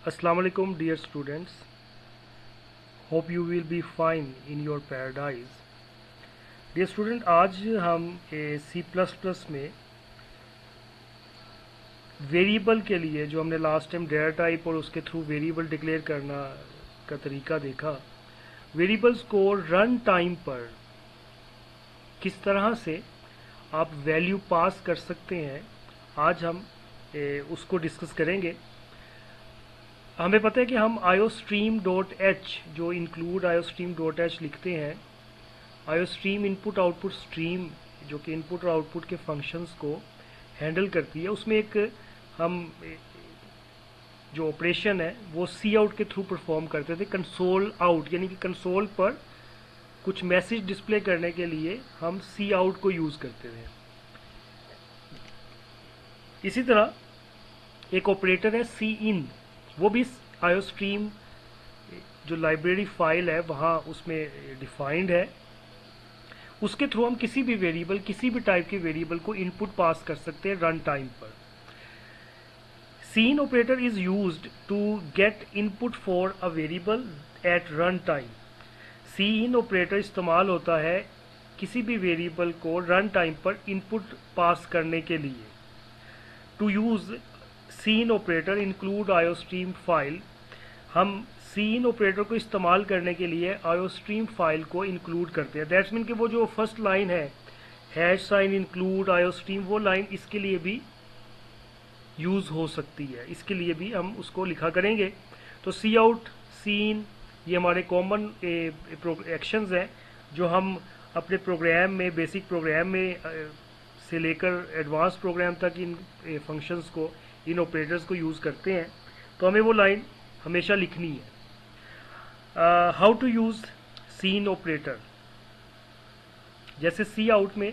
Assalamu alaikum dear students. Hope you will be fine in your paradise. Dear student, आज हम C++ में variable के लिए जो हमने लास्ट टाइम डेटा टाइप और उसके थ्रू वेरिएबल डिक्लेयर करना का तरीका देखा, वेरिएबल्स को रन टाइम पर किस तरह से आप वैल्यू पास कर सकते हैं, आज हम उसको डिस्कस करेंगे। हमें पता है कि हम iostream.h जो इंक्लूड iostream.h लिखते हैं, iostream इनपुट आउटपुट स्ट्रीम जो कि इनपुट और आउटपुट के फंक्शंस को हैंडल करती है, उसमें एक हम जो ऑपरेशन है वो सी आउट के थ्रू परफॉर्म करते थे। कंसोल आउट यानी कि कंसोल पर कुछ मैसेज डिस्प्ले करने के लिए हम सी आउट को यूज़ करते थे। इसी तरह एक ऑपरेटर है सी इन, वो भी iostream जो लाइब्रेरी फाइल है वहाँ उसमें डिफाइंड है। उसके थ्रू हम किसी भी वेरिएबल, किसी भी टाइप के वेरिएबल को इनपुट पास कर सकते हैं रन टाइम पर। Cin operator is used to get input for a variable at run time. Cin operator इस्तेमाल होता है किसी भी वेरिएबल को रन टाइम पर इनपुट पास करने के लिए। To use cin operator include iostream file, हम सीन ऑपरेटर को इस्तेमाल करने के लिए iostream फाइल को इंक्लूड करते हैं। दैट्स मीन कि वो जो फर्स्ट लाइन है हैश साइन इंक्लूड iostream, वो लाइन इसके लिए भी यूज हो सकती है, इसके लिए भी हम उसको लिखा करेंगे। तो सी आउट, सीन, ये हमारे कॉमन एक्शंस हैं जो हम अपने प्रोग्राम में, बेसिक प्रोग्राम में से लेकर एडवांस प्रोग्राम तक इन फंक्शंस को, इन ऑपरेटर्स को यूज़ करते हैं। तो हमें वो लाइन हमेशा लिखनी है। How to use cin operator, जैसे सी आउट में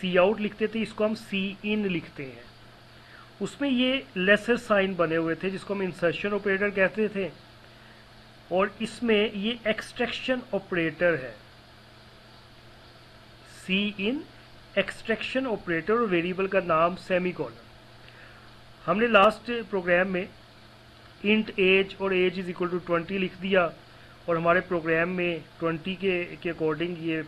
सी आउट लिखते थे, इसको हम सी इन लिखते हैं। उसमें ये लेसर साइन बने हुए थे जिसको हम इंसर्शन ऑपरेटर कहते थे, और इसमें ये एक्सट्रैक्शन ऑपरेटर है। सी इन एक्सट्रैक्शन ऑपरेटर और वेरिएबल का नाम सेमीकोलन। हमने लास्ट प्रोग्राम में इंट एज और एज इज इक्वल टू 20 लिख दिया और हमारे प्रोग्राम में 20 के अकॉर्डिंग ये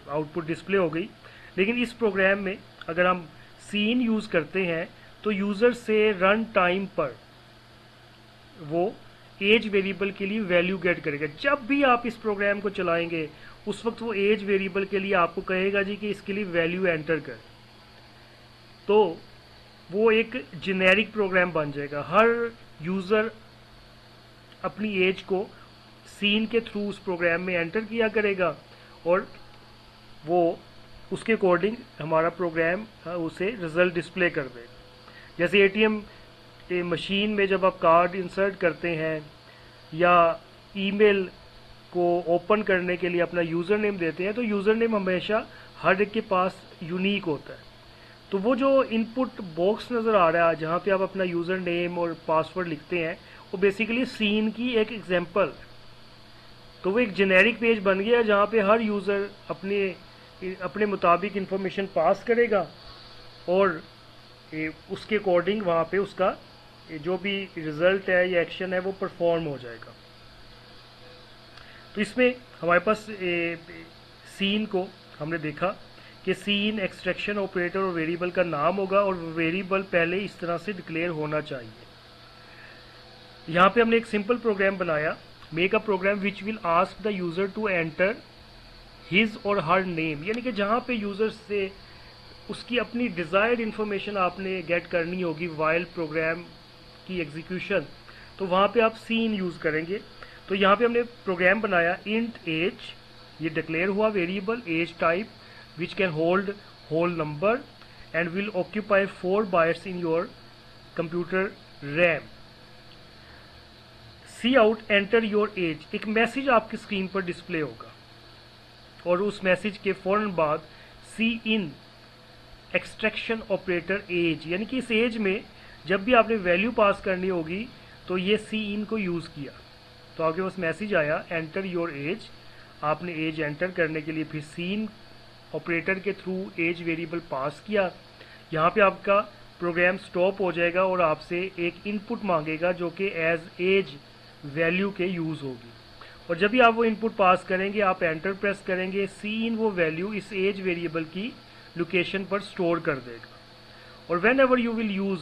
आउटपुट डिस्प्ले हो गई। लेकिन इस प्रोग्राम में अगर हम सीन यूज़ करते हैं तो यूज़र से रन टाइम पर वो एज वेरिएबल के लिए वैल्यू गेट करेगा। जब भी आप इस प्रोग्राम को चलाएंगे उस वक्त वो एज वेरिएबल के लिए आपको कहेगा जी कि इसके लिए वैल्यू एंटर कर, तो वो एक जेनेरिक प्रोग्राम बन जाएगा। हर यूज़र अपनी एज को सीन के थ्रू उस प्रोग्राम में एंटर किया करेगा और वो उसके अकॉर्डिंग हमारा प्रोग्राम उसे रिजल्ट डिस्प्ले कर देगा। जैसे एटीएम मशीन में जब आप कार्ड इंसर्ट करते हैं या ईमेल को ओपन करने के लिए अपना यूज़र नेम देते हैं, तो यूज़र नेम हमेशा हर एक के पास यूनिक होता है। तो वो जो इनपुट बॉक्स नज़र आ रहा है जहाँ पे आप अपना यूज़र नेम और पासवर्ड लिखते हैं, वो बेसिकली सीन की एक एग्जांपल। तो वो एक जेनेरिक पेज बन गया जहाँ पे हर यूज़र अपने मुताबिक इंफॉर्मेशन पास करेगा और उसके अकॉर्डिंग वहाँ पे उसका जो भी रिजल्ट है या एक्शन है वो परफॉर्म हो जाएगा। तो इसमें हमारे पास सीन को हमने देखा कि सीन एक्सट्रैक्शन ऑपरेटर और वेरिएबल का नाम होगा और वेरिएबल पहले इस तरह से डिक्लेयर होना चाहिए। यहाँ पे हमने एक सिंपल प्रोग्राम बनाया, make a program which will ask the user to enter his or her name, यानी कि जहाँ पे यूज़र से उसकी अपनी डिज़ायर्ड इंफॉर्मेशन आपने गेट करनी होगी वाइल प्रोग्राम की एग्जीक्यूशन, तो वहाँ पे आप सीन यूज़ करेंगे। तो यहाँ पे हमने प्रोग्राम बनाया इंट एज, ये डिक्लेयर हुआ variable age type which can hold whole number and will occupy 4 bytes in your computer RAM. Cout enter your age, एक मैसेज आपकी स्क्रीन पर डिस्प्ले होगा और उस मैसेज के फौरन बाद cin extraction operator age, यानी कि इस एज में जब भी आपने वैल्यू पास करनी होगी तो ये सी इन को यूज़ किया, तो आपके पास मैसेज आया एंटर योर एज। आपने एज एंटर करने के लिए फिर सीन ऑपरेटर के थ्रू एज वेरिएबल पास किया। यहाँ पे आपका प्रोग्राम स्टॉप हो जाएगा और आपसे एक इनपुट मांगेगा जो कि एज एज वैल्यू के यूज़ होगी। और जब भी आप वो इनपुट पास करेंगे, आप एंटर प्रेस करेंगे, सीन वो वैल्यू इस एज वेरिएबल की लोकेशन पर स्टोर कर देगा। और whenever you will use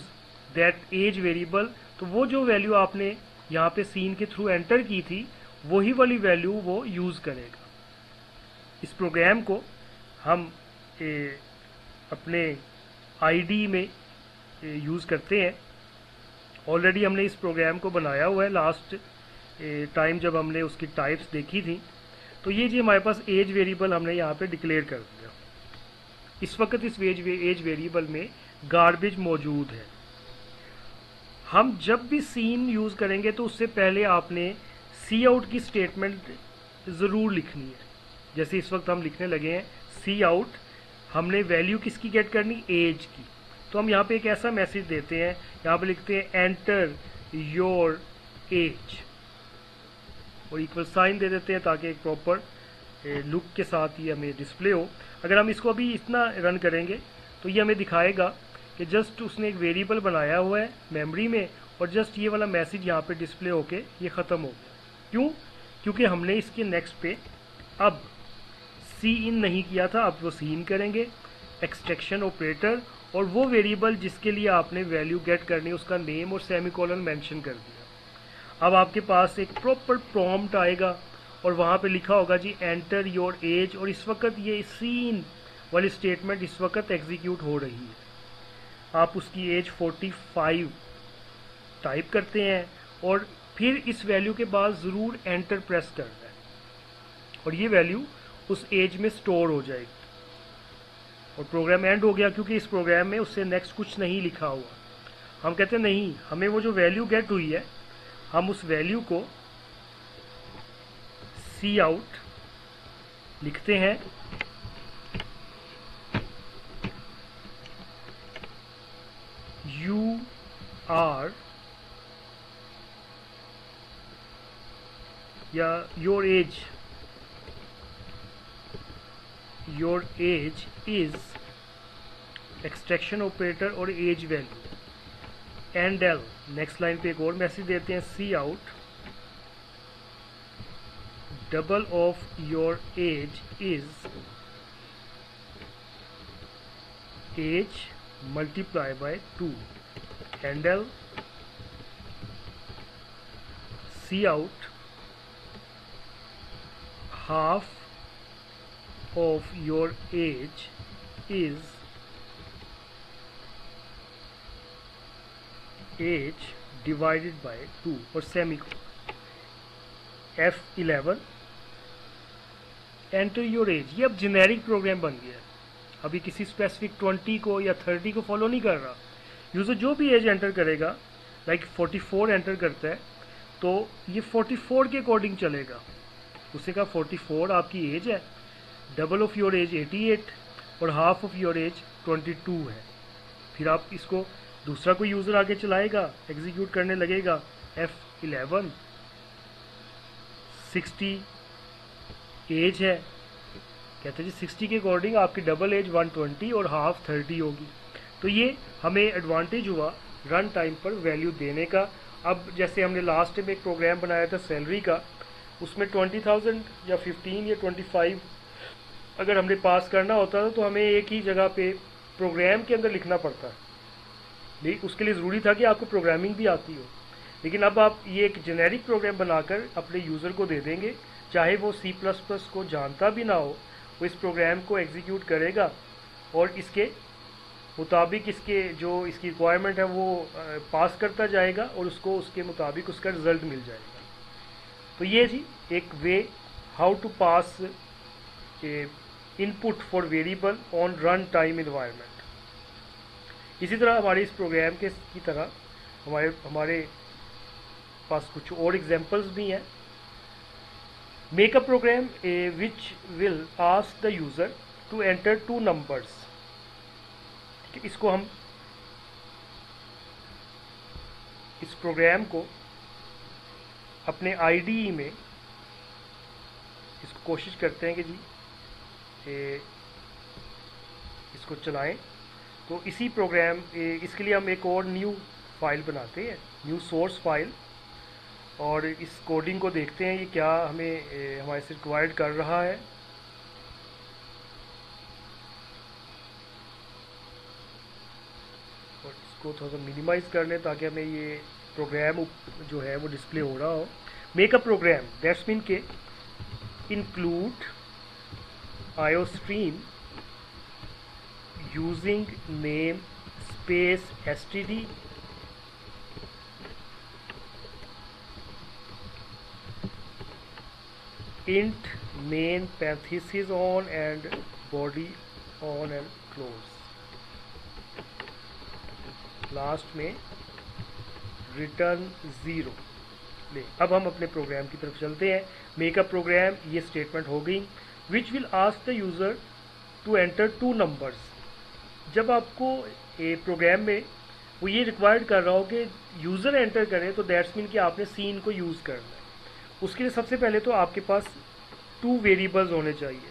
that age variable, तो वो जो वैल्यू आपने यहाँ पे सीन के थ्रू एंटर की थी वही वाली वैल्यू वो यूज़ करेगा। इस प्रोग्राम को हम अपने आईडी में यूज़ करते हैं। ऑलरेडी हमने इस प्रोग्राम को बनाया हुआ है लास्ट टाइम जब हमने उसकी टाइप्स देखी थी। तो ये जी हमारे पास एज वेरिएबल हमने यहाँ पे डिक्लेयर कर दिया। इस वक्त इस एज वेरिएबल में गार्बेज मौजूद है। हम जब भी सीन यूज़ करेंगे तो उससे पहले आपने सी आउट की स्टेटमेंट ज़रूर लिखनी है। जैसे इस वक्त हम लिखने लगे हैं सी आउट, हमने वैल्यू किसकी गेट करनी, एज की। तो हम यहाँ पे एक ऐसा मैसेज देते हैं, यहाँ पे लिखते हैं एंटर योर एज और इक्वल साइन दे देते हैं ताकि एक प्रॉपर लुक के साथ ही हमें डिस्प्ले हो। अगर हम इसको अभी इतना रन करेंगे तो ये हमें दिखाएगा कि जस्ट उसने एक वेरिएबल बनाया हुआ है मेमोरी में और जस्ट ये वाला मैसेज यहाँ पे डिस्प्ले होके ये ख़त्म हो गया। क्यों? क्योंकि हमने इसके नेक्स्ट पे अब सी इन नहीं किया था, अब वो सी इन करेंगे। एक्सट्रैक्शन ऑपरेटर और वो वेरिएबल जिसके लिए आपने वैल्यू गेट करनी है उसका नेम और सेमीकोलन मेंशन कर दिया। अब आपके पास एक प्रॉपर प्रॉम्प्ट आएगा और वहाँ पे लिखा होगा जी एंटर योर एज, और इस वक्त ये सीन वाली स्टेटमेंट इस वक्त एग्जीक्यूट हो रही है। आप उसकी एज 45 टाइप करते हैं और फिर इस वैल्यू के बाद ज़रूर एंटर प्रेस करना है और ये वैल्यू उस एज में स्टोर हो जाएगी और प्रोग्राम एंड हो गया। क्योंकि इस प्रोग्राम में उससे नेक्स्ट कुछ नहीं लिखा हुआ। हम कहते हैं नहीं, हमें वो जो वैल्यू गेट हुई है हम उस वैल्यू को सी आउट लिखते हैं, यू आर या your age is extraction operator और age value endl. Next line पे एक और मैसेज देते हैं cout double of your age is age multiply by 2 endl cout half of your age is age divided by 2 और semicolon. F11 enter your as, ये अब generic programme बन गया है। अभी किसी स्पेसिफिक 20 को या 30 को फॉलो नहीं कर रहा। यूजर जो भी एज एंटर करेगा, लाइक 44 एंटर करता है तो ये 44 के अकॉर्डिंग चलेगा। उसे कहा 44 आपकी एज है, डबल ऑफ योर एज 88 और हाफ ऑफ योर एज 22 है। फिर आप इसको दूसरा कोई यूज़र आगे चलाएगा, एग्जीक्यूट करने लगेगा F11 60 एज है, कहते हैं जी 60 के अकॉर्डिंग आपकी डबल एज 120 और हाफ 30 होगी। तो ये हमें एडवांटेज हुआ रन टाइम पर वैल्यू देने का। अब जैसे हमने लास्ट में एक प्रोग्राम बनाया था सैलरी का, उसमें 20,000 या 15 या 25 अगर हमने पास करना होता था तो हमें एक ही जगह पे प्रोग्राम के अंदर लिखना पड़ता है। उसके लिए ज़रूरी था कि आपको प्रोग्रामिंग भी आती हो। लेकिन अब आप ये एक जेनेरिक प्रोग्राम बनाकर अपने यूज़र को दे देंगे, चाहे वो C++ को जानता भी ना हो, वो इस प्रोग्राम को एग्जीक्यूट करेगा और इसके मुताबिक इसके जो इसकी रिक्वायरमेंट है वो पास करता जाएगा और उसको उसके मुताबिक उसका रिज़ल्ट मिल जाएगा। तो ये जी एक way how to pass input for variable on run time environment. इसी तरह हमारे इस प्रोग्राम के की तरह हमारे पास कुछ और एग्जांपल्स भी हैं। Make a program which will ask the user to enter 2 numbers. इसको हम इस प्रोग्राम को अपने IDE में इसको कोशिश करते हैं कि जी इसको चलाएं। तो इसी प्रोग्राम इसके लिए हम एक और न्यू फाइल बनाते हैं, न्यू सोर्स फाइल, और इस कोडिंग को देखते हैं ये क्या हमें हमारे से रिक्वायर्ड कर रहा है। और इसको थोड़ा सा मिनिमाइज कर लें ताकि हमें ये प्रोग्राम जो है वो डिस्प्ले हो रहा हो। Make a program that's mean के include iostream using name space std int main parenthesis on and body on and close, last में रिटर्न 0। ले अब हम अपने प्रोग्राम की तरफ चलते हैं। मेक अ प्रोग्राम ये स्टेटमेंट हो गई, which will ask the user to enter 2 numbers. जब आपको प्रोग्राम में वो ये रिक्वायर्ड कर रहा हो कि यूज़र एंटर करे तो दैट्स मीन कि आपने सीन को यूज़ करना है। उसके लिए सबसे पहले तो आपके पास 2 वेरिएबल्स होने चाहिए,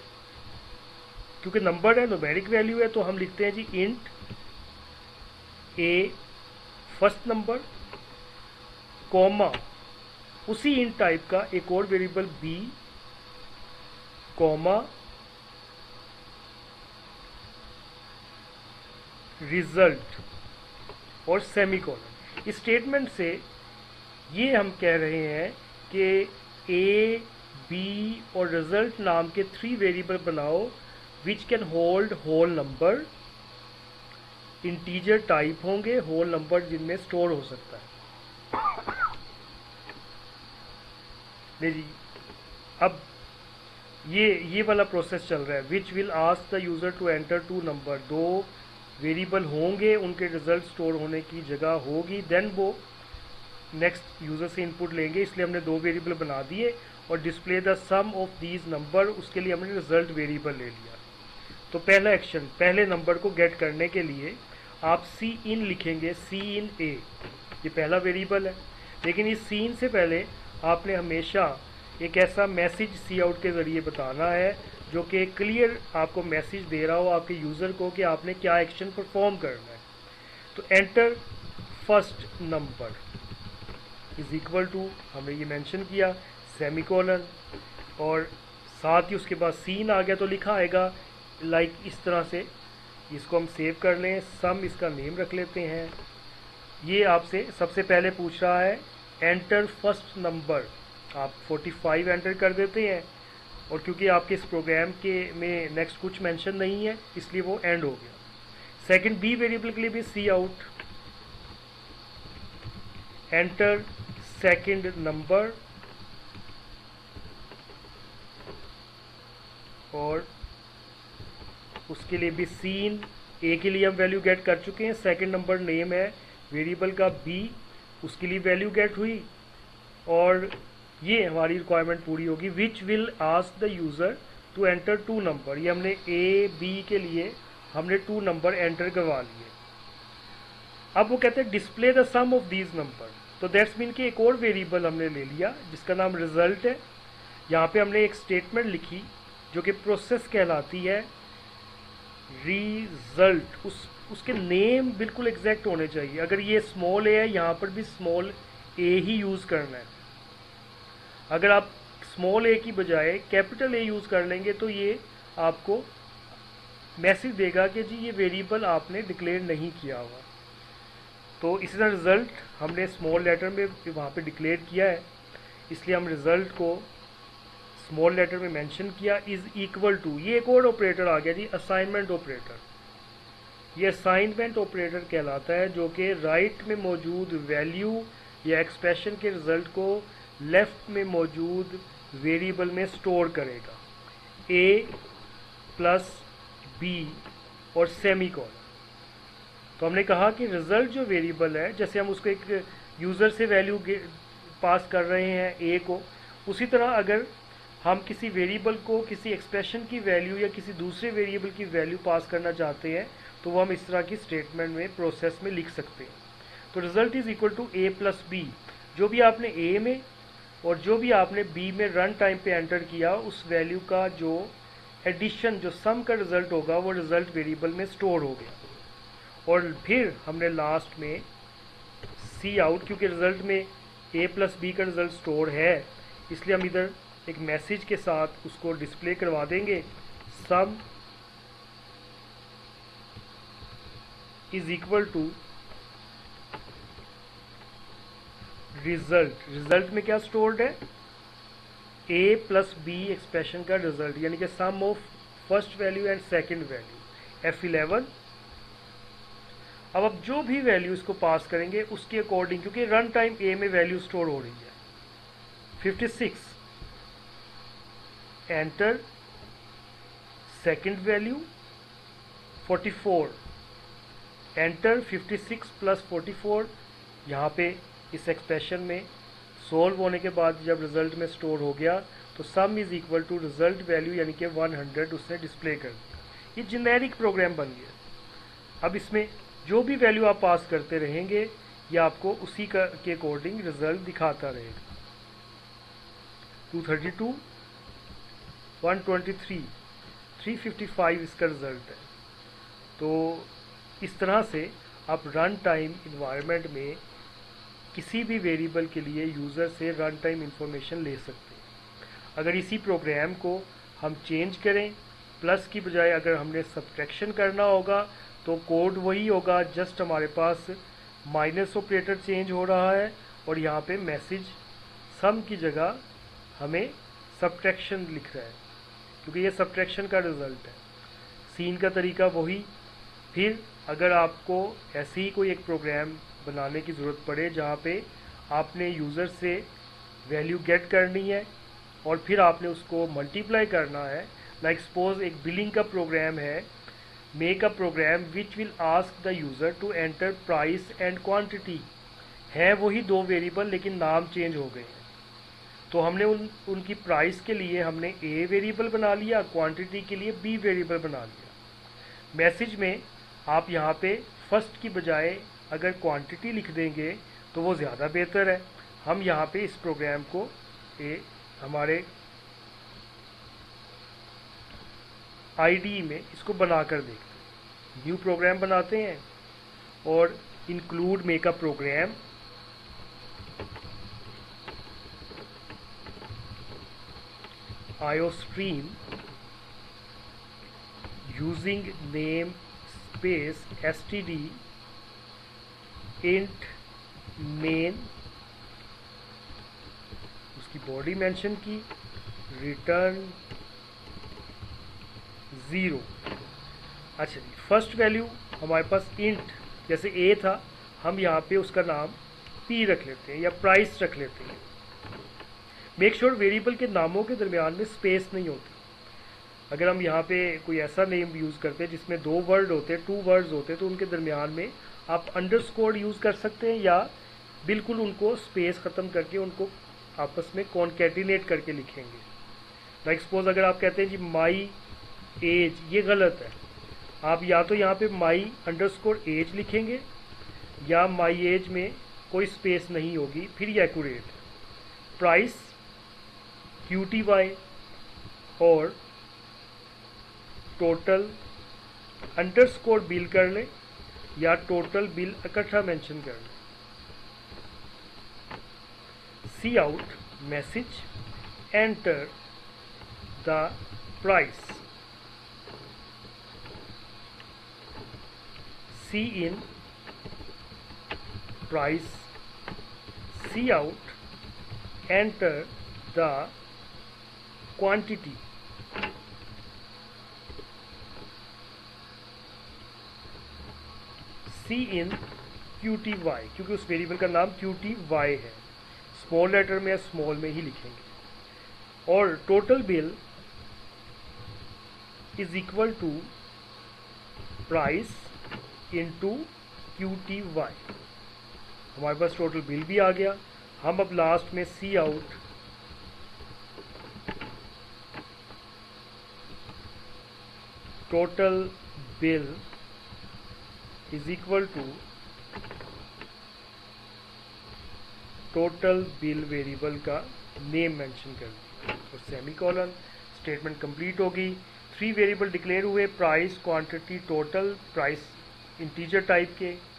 क्योंकि नंबर है, न्यूमेरिक वैल्यू है, तो हम लिखते हैं जी इंट ए फर्स्ट नंबर, कॉमा उसी इंट टाइप का एक और वेरिएबल बी, कॉमा रिजल्ट और सेमीकोलन। इस स्टेटमेंट से ये हम कह रहे हैं कि ए, बी और रिजल्ट नाम के 3 वेरिएबल बनाओ which can hold whole number, integer type होंगे, होल नंबर जिनमें स्टोर हो सकता है। जी अब ये वाला प्रोसेस चल रहा है, which will ask the user to enter 2 number. 2 variable होंगे, उनके रिजल्ट स्टोर होने की जगह होगी, देन वो नेक्स्ट यूज़र से इनपुट लेंगे, इसलिए हमने 2 वेरिएबल बना दिए। और display the sum of these number, उसके लिए हमने रिजल्ट वेरिएबल ले लिया। तो पहला एक्शन, पहले नंबर को गेट करने के लिए आप सी इन लिखेंगे, सी इन ए, ये पहला वेरिएबल है। लेकिन इस सीन से पहले आपने हमेशा एक ऐसा मैसेज सी आउट के ज़रिए बताना है जो कि क्लियर आपको मैसेज दे रहा हो आपके यूज़र को कि आपने क्या एक्शन परफॉर्म करना है। तो enter first number is equal to, हमने ये मेंशन किया, सेमीकोलन, और साथ ही उसके बाद सीन आ गया तो लिखा आएगा लाइक इस तरह से। इसको हम सेव कर लें, सम इसका नेम रख लेते हैं। ये आपसे सबसे पहले पूछ रहा है एंटर फर्स्ट नंबर, आप 45 एंटर कर देते हैं, और क्योंकि आपके इस प्रोग्राम के में नेक्स्ट कुछ मेंशन नहीं है इसलिए वो एंड हो गया। सेकंड बी वेरिएबल के लिए भी सी आउट, एंटर सेकंड नंबर, और उसके लिए भी सीन। ए के लिए हम वैल्यू गेट कर चुके हैं, सेकंड नंबर नेम है वेरिएबल का बी, उसके लिए वैल्यू गेट हुई, और ये हमारी रिक्वायरमेंट पूरी होगी। Which will ask the user to enter 2 number, ये हमने ए बी के लिए हमने 2 नंबर एंटर करवा लिए। अब वो कहते हैं display the sum of these number, तो दैट्स मीन कि एक और वेरिएबल हमने ले लिया जिसका नाम रिजल्ट है। यहाँ पे हमने एक स्टेटमेंट लिखी जो कि प्रोसेस कहलाती है रिजल्ट। उसके नेम बिल्कुल एग्जैक्ट होने चाहिए। अगर ये स्मॉल ए है, यहाँ पर भी स्मॉल ए ही यूज़ करना है। अगर आप स्मॉल ए की बजाय कैपिटल ए यूज़ कर लेंगे तो ये आपको मैसेज देगा कि जी ये वेरिएबल आपने डिक्लेयर नहीं किया हुआ। तो इसी तरह रिज़ल्ट हमने स्मॉल लेटर में वहाँ पे डिक्लेयर किया है, इसलिए हम रिज़ल्ट को स्मॉल लेटर में मेंशन किया। इज़ इक्वल टू, ये एक और ऑपरेटर आ गया जी, असाइनमेंट ऑपरेटर। ये असाइनमेंट ऑपरेटर कहलाता है जो कि राइट में मौजूद वैल्यू या एक्सप्रेशन के रिज़ल्ट को लेफ्ट में मौजूद वेरिएबल में स्टोर करेगा, ए प्लस बी और सेमीकोलन। तो हमने कहा कि रिज़ल्ट जो वेरिएबल है, जैसे हम उसको एक यूज़र से वैल्यू पास कर रहे हैं ए को, उसी तरह अगर हम किसी वेरिएबल को किसी एक्सप्रेशन की वैल्यू या किसी दूसरे वेरिएबल की वैल्यू पास करना चाहते हैं तो वो हम इस तरह की स्टेटमेंट में प्रोसेस में लिख सकते हैं। तो result is equal to A plus B, जो भी आपने ए में और जो भी आपने बी में रन टाइम पे एंटर किया उस वैल्यू का जो एडिशन, जो सम का रिज़ल्ट होगा वो रिज़ल्ट वेरिएबल में स्टोर हो गया। और फिर हमने लास्ट में सी आउट, क्योंकि रिजल्ट में ए प्लस बी का रिजल्ट स्टोर है, इसलिए हम इधर एक मैसेज के साथ उसको डिस्प्ले करवा देंगे, sum is equal to result. Result में क्या स्टोर्ड है, ए प्लस बी एक्सप्रेशन का रिजल्ट, यानी कि sum of first value and second value F11। अब जो भी वैल्यू इसको पास करेंगे उसके अकॉर्डिंग, क्योंकि रन टाइम ए में वैल्यू स्टोर हो रही है 56, enter second value 44, enter 56 plus 44। यहाँ पे इस एक्सप्रेशन में सोल्व होने के बाद जब रिजल्ट में स्टोर हो गया तो sum is equal to result value यानी कि 100 उसने डिस्प्ले कर दिया। ये जेनेरिक प्रोग्राम बन गया। अब इसमें जो भी वैल्यू आप पास करते रहेंगे ये आपको उसी का के अकॉर्डिंग रिजल्ट दिखाता रहेगा। 232, 123, 355 इसका रिजल्ट है। तो इस तरह से आप रन टाइम इन्वायरमेंट में किसी भी वेरिएबल के लिए यूज़र से रन टाइम इंफॉर्मेशन ले सकते हैं। अगर इसी प्रोग्राम को हम चेंज करें, प्लस की बजाय अगर हमने सब्ट्रैक्शन करना होगा तो कोड वही होगा, जस्ट हमारे पास माइनस ऑपरेटर चेंज हो रहा है और यहाँ पे मैसेज सम की जगह हमें सब्ट्रैक्शन लिख रहा है, क्योंकि ये सब्ट्रैक्शन का रिज़ल्ट है। सीन का तरीका वही। फिर अगर आपको ऐसे ही कोई एक प्रोग्राम बनाने की ज़रूरत पड़े जहाँ पे आपने यूज़र से वैल्यू गेट करनी है और फिर आपने उसको मल्टीप्लाई करना है, लाइक सपोज एक बिलिंग का प्रोग्राम है, make a program which will ask the user to enter price and quantity, है वही दो वेरिएबल लेकिन नाम चेंज हो गए हैं। तो हमने उनकी प्राइस के लिए हमने ए वेरिएबल बना लिया, क्वांटिटी के लिए बी वेरिएबल बना लिया। मैसेज में आप यहाँ पे फर्स्ट की बजाय अगर क्वांटिटी लिख देंगे तो वो ज़्यादा बेहतर है। हम यहाँ पे इस प्रोग्राम को हमारे आईडी में इसको बनाकर देखते हैं। न्यू प्रोग्राम बनाते हैं और include make a program, IOStream using name space std int main, उसकी बॉडी मेंशन की, रिटर्न 0। अच्छा जी, फर्स्ट वैल्यू हमारे पास इंट जैसे ए था, हम यहाँ पे उसका नाम p रख लेते हैं या प्राइस रख लेते हैं। मेक श्योर वेरिएबल के नामों के दरमियान में स्पेस नहीं होती। अगर हम यहाँ पे कोई ऐसा नेम यूज़ करते हैं जिसमें दो वर्ड होते हैं, 2 वर्ड्स होते हैं, तो उनके दरमियान में आप अंडरस्कोर यूज़ कर सकते हैं या बिल्कुल उनको स्पेस ख़त्म करके उनको आपस में कॉन्कैटिनेट करके लिखेंगे। लाइक सपोज अगर आप कहते हैं जी माई एज, ये गलत है। आप या तो यहाँ पे माई अंडरस्कोर एज लिखेंगे या माई एज में कोई स्पेस नहीं होगी, फिर ये एक्यूरेट है। प्राइस QTY और टोटल अंडरस्कोर बिल कर लें या टोटल बिल इकट्ठा मेंशन कर लें। Cout message enter the price, cin price, cout enter the quantity, cin QTY, क्योंकि उस वेरिएबल का नाम QTY है, स्मॉल लेटर में या स्मॉल में ही लिखेंगे। और total bill is equal to price into QTY। हमारे पास टोटल बिल भी आ गया। हम अब लास्ट में cout total bill is equal to total bill variable का नेम मेंशन कर दिया और सेमीकोलन। स्टेटमेंट कंप्लीट होगी। 3 वेरिएबल डिक्लेयर हुए, price, quantity, total. Price integer type के।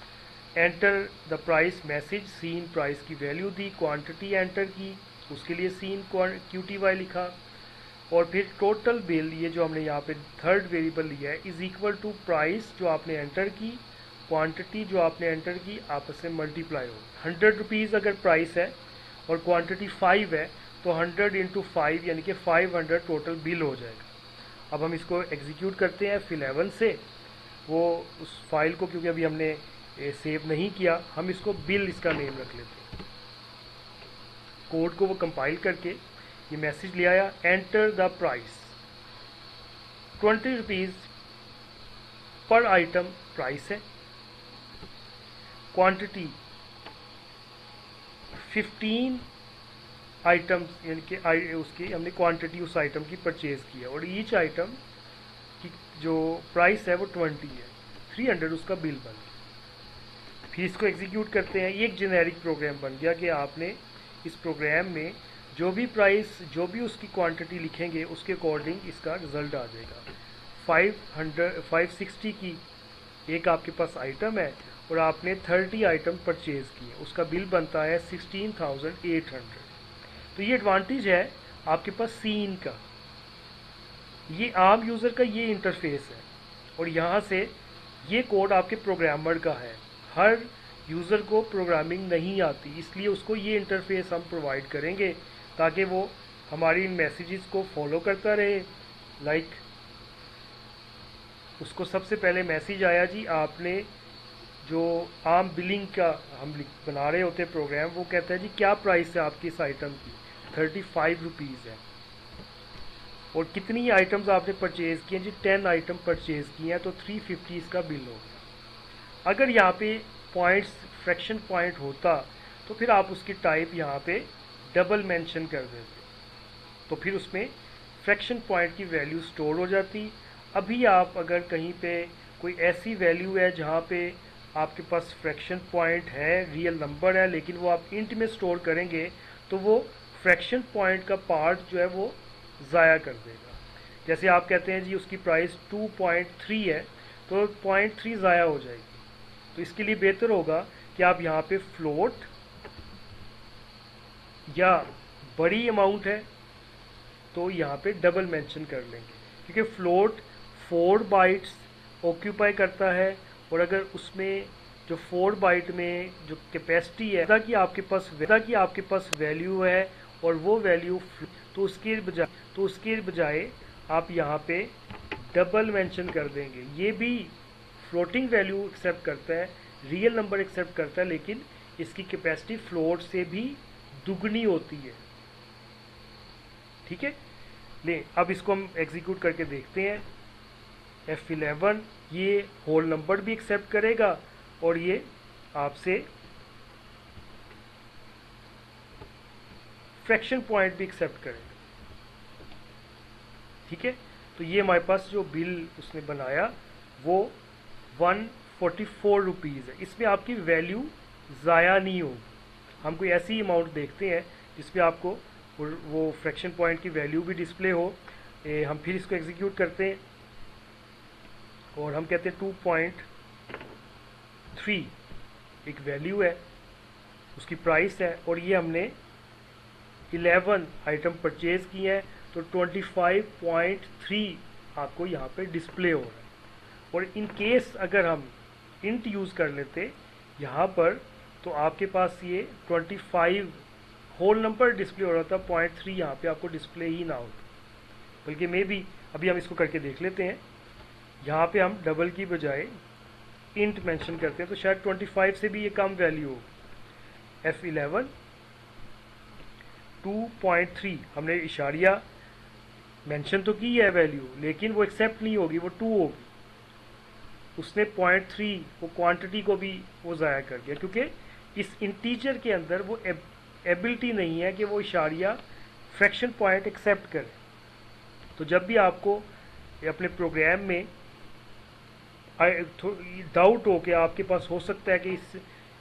Enter the price message, cin price की वैल्यू दी, क्वांटिटी एंटर की, उसके लिए सीन QTY लिखा, और फिर टोटल बिल, ये जो हमने यहाँ पे थर्ड वेरिएबल लिया है, इज इक्वल टू प्राइस जो आपने एंटर की, क्वांटिटी जो आपने एंटर की, आपस में मल्टीप्लाई हो। 100 रुपीज़ अगर प्राइस है और क्वांटिटी 5 है तो 100 इंटू 5 यानी कि 500 टोटल बिल हो जाएगा। अब हम इसको एग्जीक्यूट करते हैं F11 से। वो उस फाइल को क्योंकि अभी हमने सेव नहीं किया, हम इसको बिल इसका नेम रख लेते हैं। कोड को वो कंपाइल करके ये मैसेज ले आया, एंटर द प्राइस, 20 रुपीज़ पर आइटम प्राइस है, क्वांटिटी 15 आइटम्स यानी कि उसकी हमने क्वांटिटी उस आइटम की परचेज की है, और ईच आइटम की जो प्राइस है वो 20 है, 300 उसका बिल बन गया। फिर इसको एग्जीक्यूट करते हैं। ये एक जेनेरिक प्रोग्राम बन गया कि आपने इस प्रोग्राम में जो भी प्राइस, जो भी उसकी क्वांटिटी लिखेंगे उसके अकॉर्डिंग इसका रिजल्ट आ जाएगा। 560 की एक आपके पास आइटम है और आपने 30 आइटम परचेज किए, उसका बिल बनता है 16,800। तो ये एडवांटेज है आपके पास सीन का। ये आम यूज़र का ये इंटरफेस है, और यहाँ से ये कोड आपके प्रोग्रामर का है। हर यूज़र को प्रोग्रामिंग नहीं आती, इसलिए उसको ये इंटरफेस हम प्रोवाइड करेंगे ताकि वो हमारी इन मैसेजेस को फॉलो करता रहे। लाइक उसको सबसे पहले मैसेज आया जी, आपने जो आम बिलिंग का हम बना रहे होते प्रोग्राम, वो कहता है जी क्या प्राइस है आपकी इस आइटम की, 35 रुपीज़ है, और कितनी आइटम्स आपने परचेज़ किए हैं जी, 10 आइटम परचेज़ किए हैं, तो 350 इसका बिल हो गया। अगर यहाँ पे पॉइंट्स फ्रैक्शन पॉइंट होता तो फिर आप उसकी टाइप यहाँ पे डबल मेंशन कर देते, तो फिर उसमें फ्रैक्शन पॉइंट की वैल्यू स्टोर हो जाती। अभी आप अगर कहीं पे कोई ऐसी वैल्यू है जहाँ पे आपके पास फ्रैक्शन पॉइंट है, रियल नंबर है, लेकिन वो आप इंट में स्टोर करेंगे तो वो फ्रैक्शन पॉइंट का पार्ट जो है वो ज़ाया कर देगा। जैसे आप कहते हैं जी उसकी प्राइस 2.3 है, तो 0.3 ज़ाया हो जाएगी। तो इसके लिए बेहतर होगा कि आप यहाँ पे फ्लोट या बड़ी अमाउंट है तो यहाँ पे डबल मेंशन कर लेंगे, क्योंकि फ्लोट 4 बाइट्स ऑक्यूपाई करता है, और अगर उसमें जो 4 बाइट में जो कैपेसिटी है कि आपके पास वैल्यू है और वो वैल्यू, तो उसके बजाय आप यहाँ पे डबल मेंशन कर देंगे। ये भी फ्लोटिंग वैल्यू एक्सेप्ट करता है, रियल नंबर एक्सेप्ट करता है, लेकिन इसकी कैपेसिटी फ्लोट से भी दुगनी होती है। ठीक है, ले अब इसको हम एग्जीक्यूट करके देखते हैं। F11 ये होल नंबर भी एक्सेप्ट करेगा और ये आपसे फ्रैक्शन पॉइंट भी एक्सेप्ट करेगा। ठीक है, तो ये हमारे पास जो बिल उसने बनाया वो 144 रुपीज़ है। इसमें आपकी वैल्यू ज़ाया नहीं होगी। हम कोई ऐसी अमाउंट देखते हैं जिसमें आपको वो फ्रैक्शन पॉइंट की वैल्यू भी डिस्प्ले हो। हम फिर इसको एग्जीक्यूट करते हैं और हम कहते हैं 2.3 एक वैल्यू है, उसकी प्राइस है, और ये हमने 11 आइटम परचेज किए हैं, तो 25.3 आपको यहाँ पे डिस्प्ले हो रहा है। और इन केस अगर हम इंट यूज़ कर लेते यहाँ पर, तो आपके पास ये 25 होल नंबर डिस्प्ले हो रहा था, 0.3 यहाँ पे आपको डिस्प्ले ही ना होता। बल्कि मे बी अभी हम इसको करके देख लेते हैं। यहाँ पे हम डबल की बजाय इंट मेंशन करते हैं, तो शायद 25 से भी ये कम वैल्यू हो। F11 2.3 हमने इशारिया मेंशन तो की है वैल्यू, लेकिन वो एक्सेप्ट नहीं होगी, वो 2 होगी। उसने 0.3 वो क्वांटिटी को भी वो ज़ाया कर दिया, क्योंकि इस इंटीजर के अंदर वो एबिलिटी नहीं है कि वो इशारिया फ्रैक्शन पॉइंट एक्सेप्ट करे। तो जब भी आपको अपने प्रोग्राम में डाउट हो कि आपके पास हो सकता है कि इस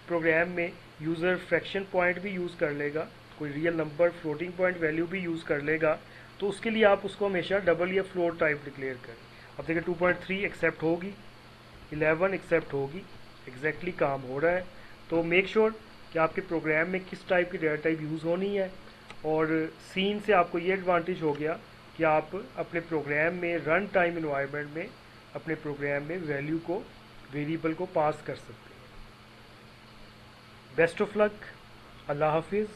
प्रोग्राम में यूज़र फ्रैक्शन पॉइंट भी यूज़ कर लेगा, कोई real number floating point value भी यूज़ कर लेगा, तो उसके लिए आप उसको हमेशा डबल या फ्लोट टाइप डिक्लेयर करें। अब देखिए 2.3 एक्सेप्ट होगी, 11 एक्सेप्ट होगी, एग्जैक्टली काम हो रहा है। तो मेक श्योर कि आपके प्रोग्राम में किस टाइप की डेटा टाइप यूज़ होनी है। और सीन से आपको ये एडवांटेज हो गया कि आप अपने प्रोग्राम में रन टाइम इन्वायरमेंट में अपने प्रोग्राम में वैल्यू को, वेरिएबल को पास कर सकते हैं। बेस्ट ऑफ लक, अल्लाह हाफिज़।